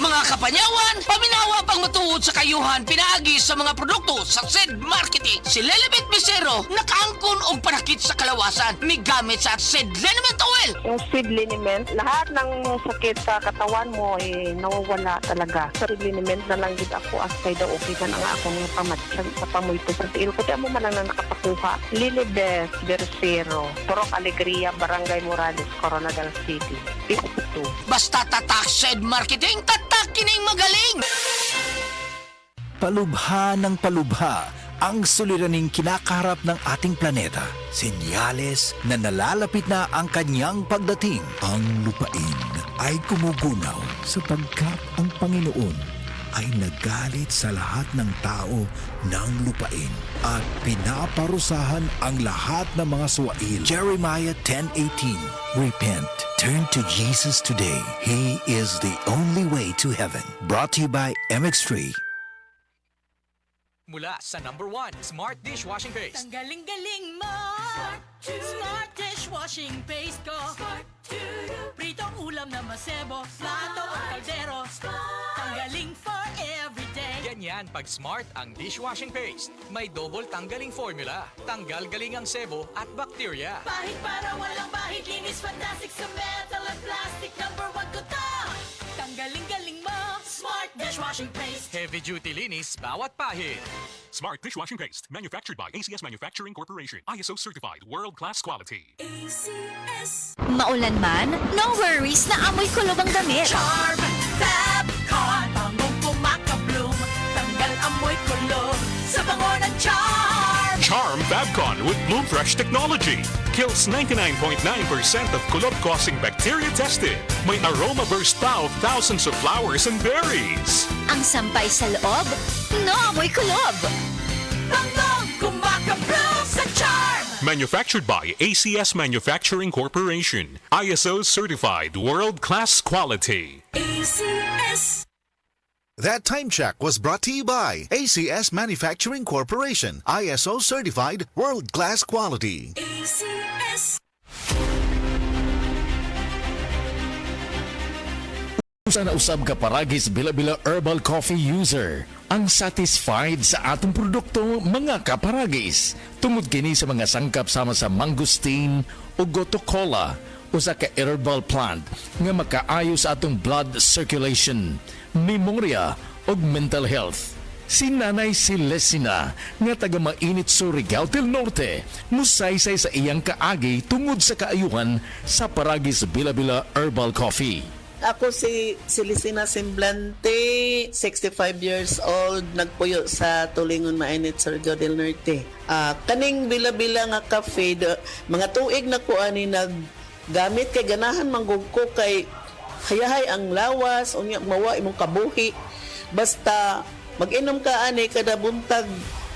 Mga kapanyawan, paminawa pang matuod sa kayuhan pinaagi sa mga produkto sa SED Marketing. Si Lelibet Bisero nakaangkon og panakit sa kalawasan migamit sa SED Liniment Oil. Yung seed liniment, lahat ng sakit sa katawan mo nawawala talaga. Sa seed liniment na lang gid ako asay daw okay man ang akong pamatsan sa pamoy ko sa tiil ko. Di mo man lang na nakapakuha. Lilibet Bisero, Purok Alegria, Barangay Morales, Coronadal City. 52. Basta tatak SED Marketing, tatak kining magaling! Palubha ng palubha ang suliraning kinakaharap ng ating planeta. Senyales na nalalapit na ang kanyang pagdating. Ang lupain ay kumugunaw sapagkat ang Panginoon ay nagalit sa lahat ng tao ng lupain at pinaparusahan ang lahat ng mga suwail. Jeremiah 10:18. Repent. Turn to Jesus today. He is the only way to heaven. Brought to you by MX3. Mula sa #1 Smart Dishwashing Paste. Tanggaling-galing mo, Smart Dishwashing Paste ko. Pritong ulam na masebo, plato o kaldero. Tanggaling for everyday. Ganyan pag Smart ang dishwashing paste. May double tanggaling formula. Tanggal galing ang sebo at bakterya. Bahid para walang bahid, linis fantastic sa metal at plastic. #1 ko to. Tanggaling-galing mo, Smart Dishwashing Paste. Heavy duty linis bawat pahid. Smart Dishwashing Paste, manufactured by ACS Manufacturing Corporation. ISO certified, world-class quality. ACS. Maulan man, no worries na amoy kulob ang damit. Charm Fabcon, bangong kumakabloom. Tanggal amoy kulob sa bango ng Charm. Charm Fabcon with Bloom Fresh technology. Kills 99.9% of kulob-causing bacteria tested. May aroma burst pa of thousands of flowers and berries. Ang sampay sa loob, no amoy kulob. Bangong kumakabloom sa Charm. Manufactured by ACS Manufacturing Corporation. ISO certified, world-class quality. ACS. That time check was brought to you by ACS Manufacturing Corporation, ISO certified, world-class quality. ACS. Usa na usab ka paragis bila-bila herbal coffee user ang satisfied sa atong produkto mga kaparagis. Tungod kini sa mga sangkap sama sa mangosteen o gotokola, usa ka herbal plant nga makaayo sa atong blood circulation, memorya ug mental health. Si Nanay Celestina nga taga Mainit Surigao del Norte musaysay sa iyang kaagi tungod sa kaayuhan sa paragis bila-bila herbal coffee. Ako si Celestina Semblante, 65 years old, nagpuyo sa Tulingon Mainit, Surigao del Norte. Kaning bila-bila nga cafe, mga tuig na ko ani naggamit kay ganahan manggug ko kay hayahay ang lawas, unya mawa imong kabuhi. Basta mag-inom ka ani kada buntag,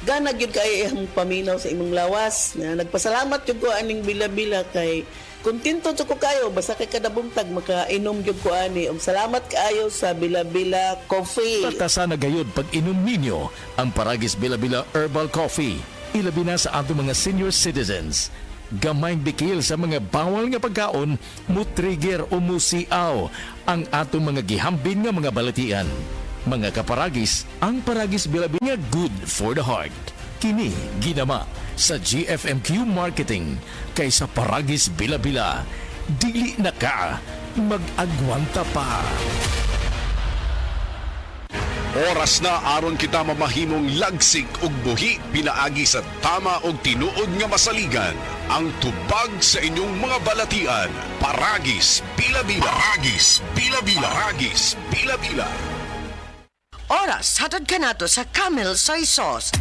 gana gyud kay imong paminaw sa imong lawas. Nagpasalamat jud ko aning bila-bila kay kontento jud ko kayo basta kay kada buntag makainom jud ko ani. Salamat kaayo sa bila-bila coffee. Tatasa na gayud pag inom ninyo ang paragis bila-bila herbal coffee. Ilabi na sa atong mga senior citizens. Gamayng bikil sa mga bawal nga pagkaon, mutrigger o musiaw ang atong mga gihambin nga mga balatian. Mga kaparagis, ang paragis bila-bila nga good for the heart. Kini ginama sa GFMQ Marketing kaysa paragis bila-bila. Dili na ka mag-agwanta pa. Oras na aron kita mamahimong lagsik ug buhi pinaagi sa tama og tinuod nga masaligan. Ang tubag sa inyong mga balatian. Paragis bila-bila. Paragis bila-bila. Paragis bila-bila. Oras, hatod ka nato sa Camel Soy Sauce.